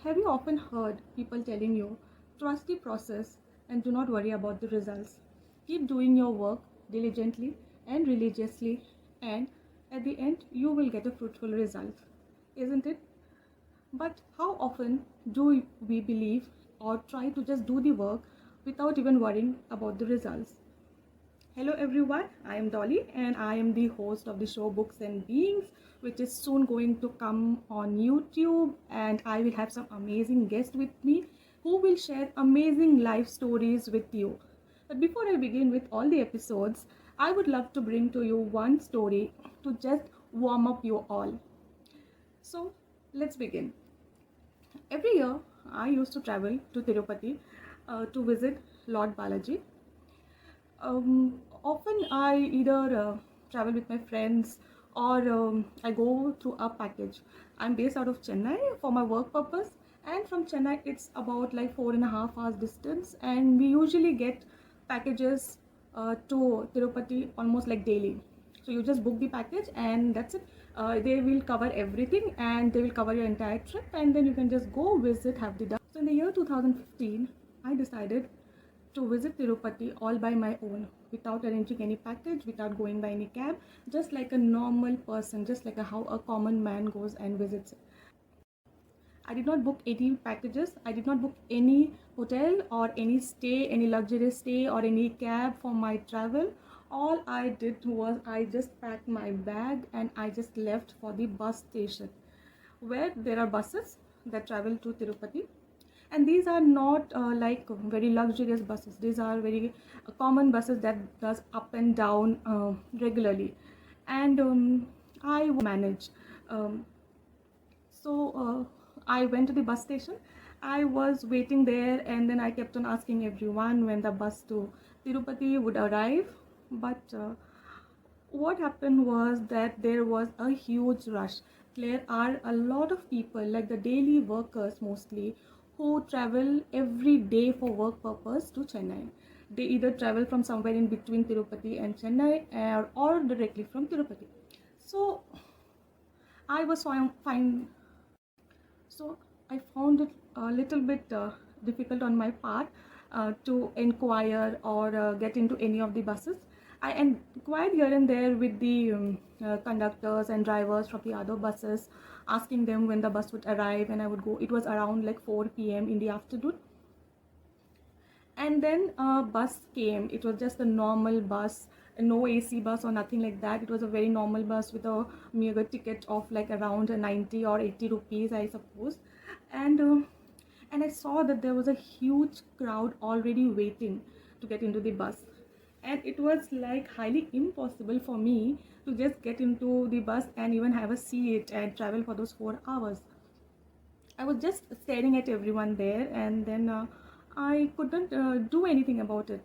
Have you often heard people telling you, trust the process and do not worry about the results? Keep doing your work diligently and religiously, and at the end, you will get a fruitful result, isn't it? But how often do we believe or try to just do the work without even worrying about the results? Hello everyone, I am Dolly and I am the host of the show Books and Beings, which is soon going to come on YouTube, and I will have some amazing guests with me who will share amazing life stories with you. But before I begin with all the episodes, I would love to bring to you one story to just warm up you all. So let's begin. Every year I used to travel to Tirupati to visit Lord Balaji. Often I either travel with my friends or I go through a package. I'm based out of Chennai for my work purpose, and from Chennai it's about like 4.5 hours distance, and we usually get packages to Tirupati almost like daily. So you just book the package and that's it. They will cover everything and they will cover your entire trip, and then you can just go visit, have the. So in the year 2015, I decided to visit Tirupati all by my own, without arranging any package, without going by any cab, just like a normal person, just like how a common man goes and visits it. I did not book any packages, I did not book any hotel or any stay, any luxurious stay or any cab for my travel. All I did was I just packed my bag and I just left for the bus station, where there are buses that travel to Tirupati. And these are not like very luxurious buses. These are very common buses that does up and down regularly. And I manage. Um, I went to the bus station. I was waiting there, and then I kept on asking everyone when the bus to Tirupati would arrive. But what happened was that there was a huge rush. There are a lot of people, like the daily workers mostly, who travel every day for work purpose to Chennai. They either travel from somewhere in between Tirupati and Chennai, or directly from Tirupati. So I was fine. So I found it a little bit difficult on my part to inquire or get into any of the buses. I inquired here and there with the conductors and drivers from the other buses, asking them when the bus would arrive, and I would go. It was around like 4 p.m. in the afternoon, and then a bus came. It was just a normal bus, no AC bus or nothing like that. It was a very normal bus with a meager ticket of like around 90 or 80 rupees, I suppose. And uh, and I saw that there was a huge crowd already waiting to get into the bus, and it was like highly impossible for me to just get into the bus and even have a seat and travel for those 4 hours. I was just staring at everyone there, and then I couldn't do anything about it.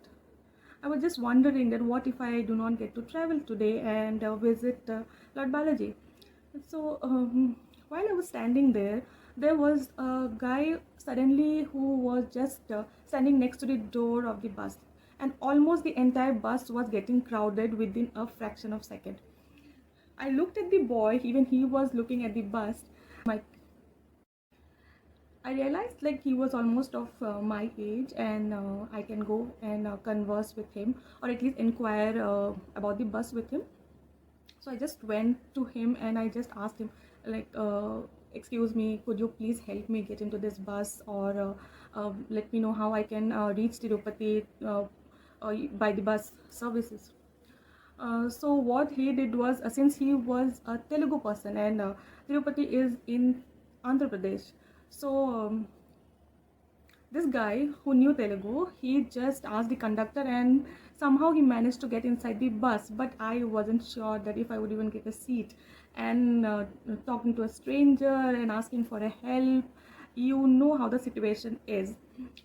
I was just wondering that what if I do not get to travel today and visit Lord Balaji. So while I was standing there, there was a guy suddenly who was just standing next to the door of the bus, and almost the entire bus was getting crowded within a fraction of a second. I looked at the boy, even he was looking at the bus. My I realized like he was almost of my age, and I can go and converse with him, or at least inquire about the bus with him. So I just went to him and I just asked him, like, excuse me, could you please help me get into this bus, or let me know how I can reach Tirupati by the bus services. So what he did was, since he was a Telugu person, and Tirupati is in Andhra Pradesh, so this guy who knew Telugu, he just asked the conductor, and somehow he managed to get inside the bus. But I wasn't sure that if I would even get a seat. And talking to a stranger and asking for a help, you know how the situation is.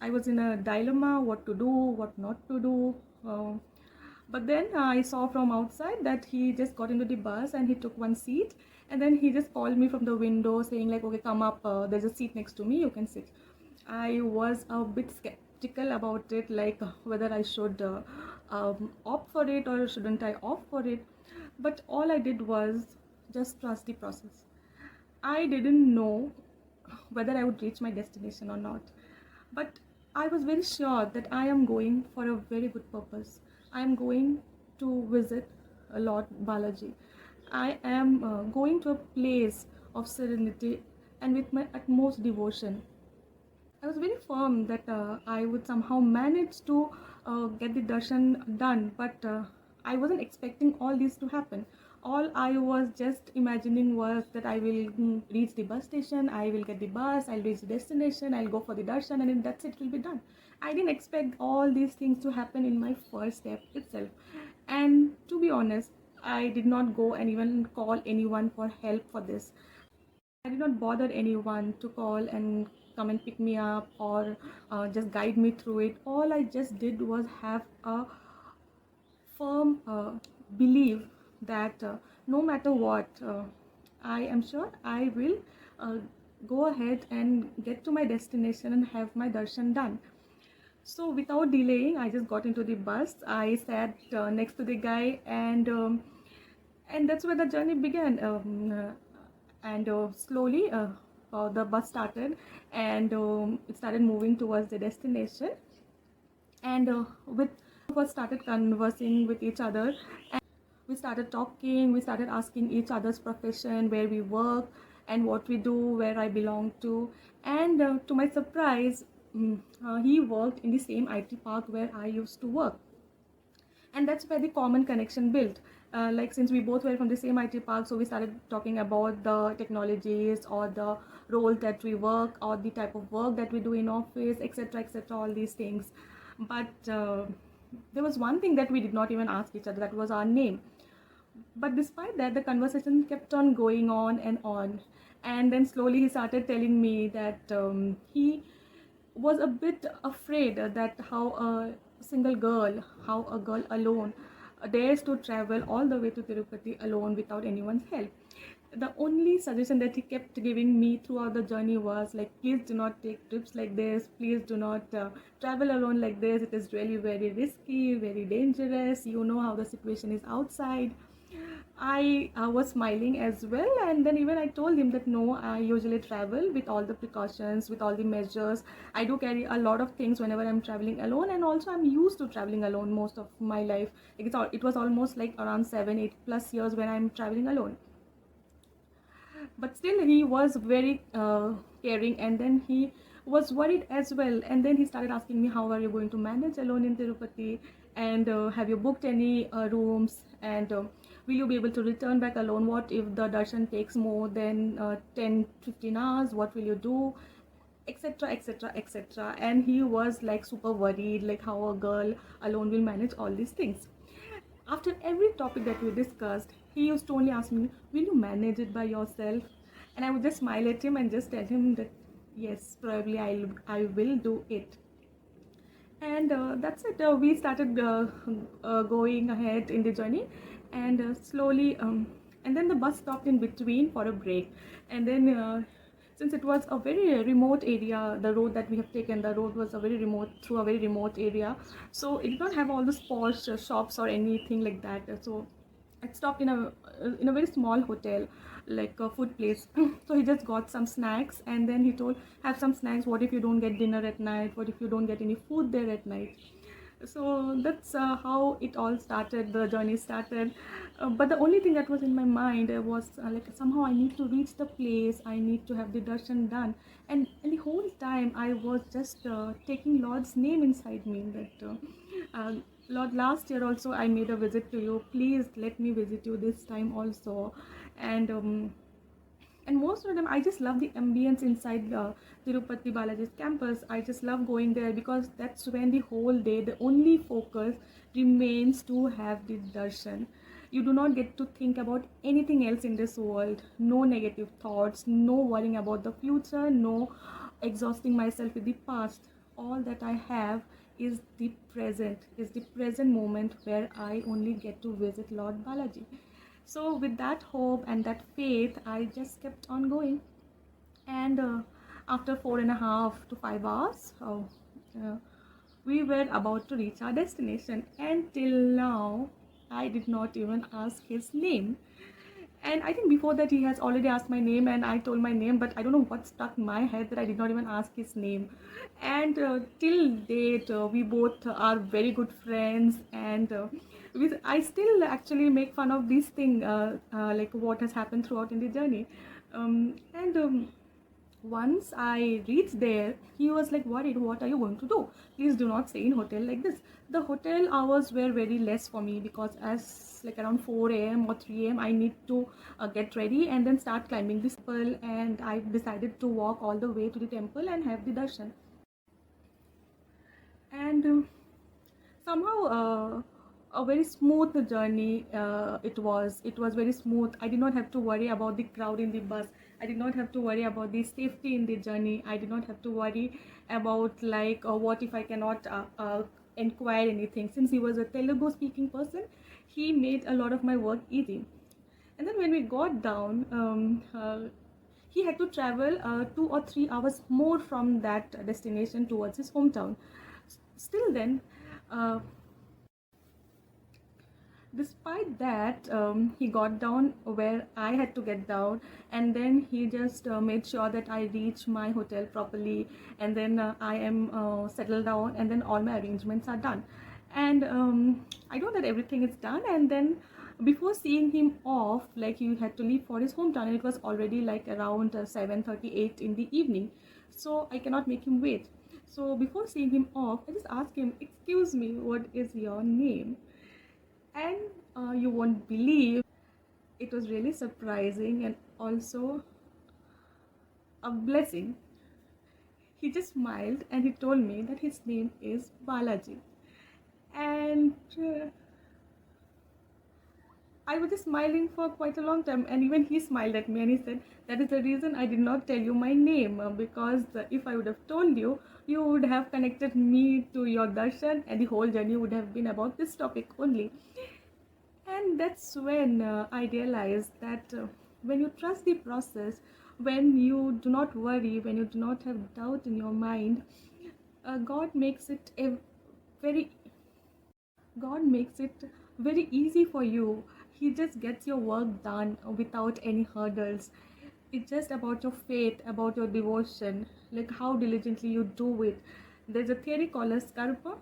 I was in a dilemma, what to do, what not to do. But then I saw from outside that he just got into the bus and he took one seat, and then he just called me from the window saying like, okay, come up, there's a seat next to me, you can sit. I was a bit skeptical about it, like whether I should opt for it or shouldn't I opt for it. But all I did was just trust the process. I didn't know whether I would reach my destination or not. But I was very sure that I am going for a very good purpose. I am going to visit Lord Balaji. I am going to a place of serenity and with my utmost devotion. I was very firm that I would somehow manage to get the darshan done, but I wasn't expecting all this to happen. All I was just imagining was that I will reach the bus station, I will get the bus, I'll reach the destination, I'll go for the darshan, and then that's it, will be done. I didn't expect all these things to happen in my first step itself. And to be honest, I did not go and even call anyone for help for this. I did not bother anyone to call and come and pick me up or just guide me through it. All I just did was have a firm belief that no matter what, I am sure I will uh, go ahead and get to my destination and have my darshan done. So without delaying, I just got into the bus. I sat next to the guy, and that's where the journey began. And slowly, the bus started, and it started moving towards the destination. And with us started conversing with each other, and we started talking. We started asking each other's profession, where we work, and what we do, where I belong to. And to my surprise, he worked in the same IT park where I used to work, and that's where the common connection built. Like, since we both were from the same IT park, so we started talking about the technologies or the role that we work or the type of work that we do in office, etc., etc., all these things. But there was one thing that we did not even ask each other, that was our name. But despite that, the conversation kept on going on and on. And then slowly he started telling me that he was a bit afraid that how a single girl, how a girl alone dares to travel all the way to Tirupati alone without anyone's help. The only suggestion that he kept giving me throughout the journey was like, please do not take trips like this, please do not travel alone like this, it is really very risky, very dangerous, you know how the situation is outside. I was smiling as well, and then even I told him that no, I usually travel with all the precautions, with all the measures. I do carry a lot of things whenever I'm traveling alone, and also I'm used to traveling alone most of my life. Like, it was almost like around 7, 8+ years when I'm traveling alone. But still, he was very caring, and then he was worried as well. And then he started asking me, how are you going to manage alone in Tirupati, and have you booked any rooms, and will you be able to return back alone? What if the darshan takes more than 10-15 hours? What will you do, etc., etc., etc.? And he was like super worried, like how a girl alone will manage all these things. After every topic that we discussed, he used to only ask me, will you manage it by yourself? And I would just smile at him and just tell him that yes, probably I will do it. And that's it. We started going ahead in the journey, and slowly, and then the bus stopped in between for a break. And then since it was a very remote area, the road that we have taken, the road was a very remote, through a very remote area, so it did not have all the posh shops or anything like that. So it stopped in a very small hotel, like a food place. So he just got some snacks, and then he told, have some snacks, what if you don't get dinner at night, what if you don't get any food there at night? So that's how it all started, the journey started. But the only thing that was in my mind was like, somehow I need to reach the place, I need to have the darshan done. And the whole time I was just taking Lord's name inside me, that Lord, last year also I made a visit to you, please let me visit you this time also. And um, and most of them, I just love the ambience inside the Tirupati Balaji's campus. I just love going there, because that's when the whole day the only focus remains to have the darshan. You do not get to think about anything else in this world. No negative thoughts, no worrying about the future, no exhausting myself with the past. All that I have is the present moment, where I only get to visit Lord Balaji. So with that hope and that faith, I just kept on going. And after 4.5 to 5 hours, uh, we were about to reach our destination. And till now, I did not even ask his name. And I think before that he has already asked my name, and I told my name, but I don't know what stuck in my head that I did not even ask his name. And till date, we both are very good friends, and I still actually make fun of this thing, like what has happened throughout in the journey. And Once I reached there, he was like worried, what are you going to do? Please do not stay in hotel like this. The hotel hours were very less for me, because as like around 4 a.m. or 3 a.m. I need to get ready and then start climbing this temple, and I decided to walk all the way to the temple and have the darshan. And somehow a very smooth journey, it was very smooth. I did not have to worry about the crowd in the bus. I did not have to worry about the safety in the journey. I did not have to worry about like what if I cannot inquire anything. Since he was a Telugu speaking person, he made a lot of my work easy. And then when we got down, he had to travel 2 or 3 hours more from that destination towards his hometown. Still then, uh, despite that, he got down where I had to get down, and then he just made sure that I reach my hotel properly, and then I am settled down, and then all my arrangements are done. And I know that everything is done, and then before seeing him off, like he had to leave for his hometown, and it was already like around 7:38 in the evening, so I cannot make him wait. So before seeing him off, I just asked him, "Excuse me, what is your name?" And you won't believe, it was really surprising and also a blessing. He just smiled and he told me that his name is Balaji. And I was just smiling for quite a long time, and even he smiled at me and he said, "That is the reason I did not tell you my name, because if I would have told you, you would have connected me to your darshan, and the whole journey would have been about this topic only." And that's when I realized that when you trust the process, when you do not worry, when you do not have doubt in your mind, God makes it a very God makes it very easy for you. He just gets your work done without any hurdles. It's just about your faith, about your devotion, like how diligently you do it. There's a theory called as karma.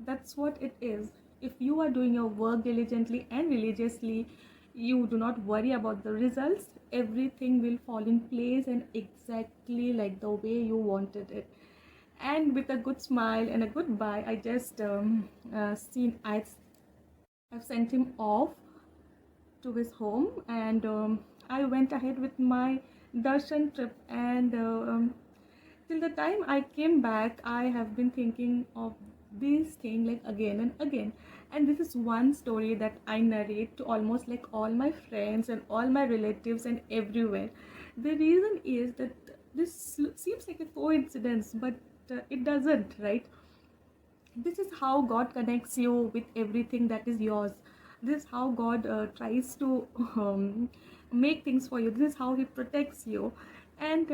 That's what it is. If you are doing your work diligently and religiously, you do not worry about the results. Everything will fall in place and exactly like the way you wanted it. And with a good smile and a goodbye, I just I've sent him off to his home, and I went ahead with my darshan trip. And till the time I came back, I have been thinking of this thing like again and again. And this is one story that I narrate to almost like all my friends and all my relatives and everywhere. The reason is that this seems like a coincidence, but it doesn't, right? This is how God connects you with everything that is yours. This is how God tries to make things for you. This is how He protects you. And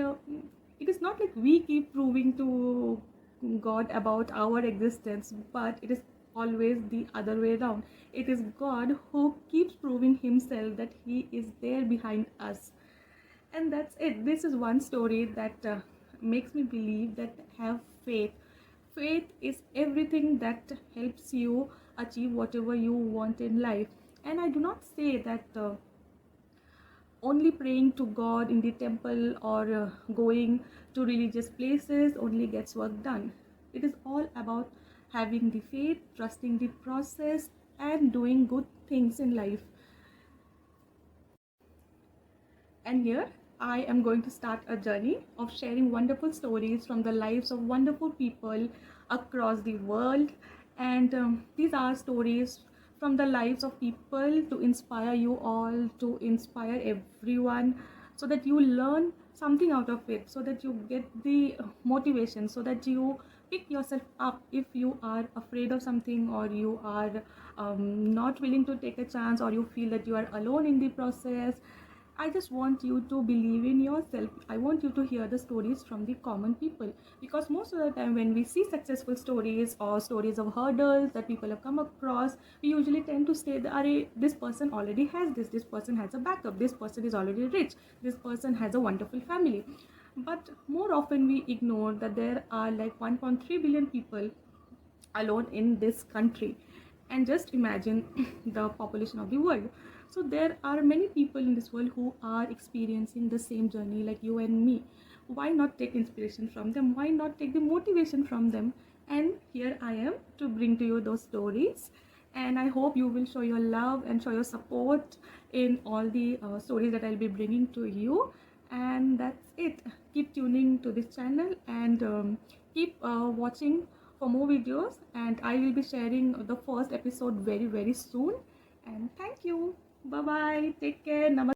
it is not like we keep proving to God about our existence, but it is always the other way around. It is God who keeps proving Himself that He is there behind us. And that's it. This is one story that makes me believe that have faith. Faith is everything that helps you achieve whatever you want in life. And I do not say that only praying to God in the temple or going to religious places only gets work done. It is all about having the faith, trusting the process, and doing good things in life. And here I am going to start a journey of sharing wonderful stories from the lives of wonderful people across the world. And these are stories from the lives of people to inspire you all, to inspire everyone, so that you learn something out of it, so that you get the motivation, so that you pick yourself up if you are afraid of something, or you are not willing to take a chance, or you feel that you are alone in the process. I just want you to believe in yourself. I want you to hear the stories from the common people, because most of the time when we see successful stories or stories of hurdles that people have come across, we usually tend to say that this person already has this person has a backup, this person is already rich, this person has a wonderful family. But more often we ignore that there are like 1.3 billion people alone in this country, and just imagine the population of the world. So there are many people in this world who are experiencing the same journey like you and me. Why not take inspiration from them? Why not take the motivation from them? And here I am to bring to you those stories, and I hope you will show your love and show your support in all the stories that I'll be bringing to you. And that's it. Keep tuning to this channel, and keep watching for more videos, and I will be sharing the first episode very soon. And thank you. Bye bye. Take care. Namaste.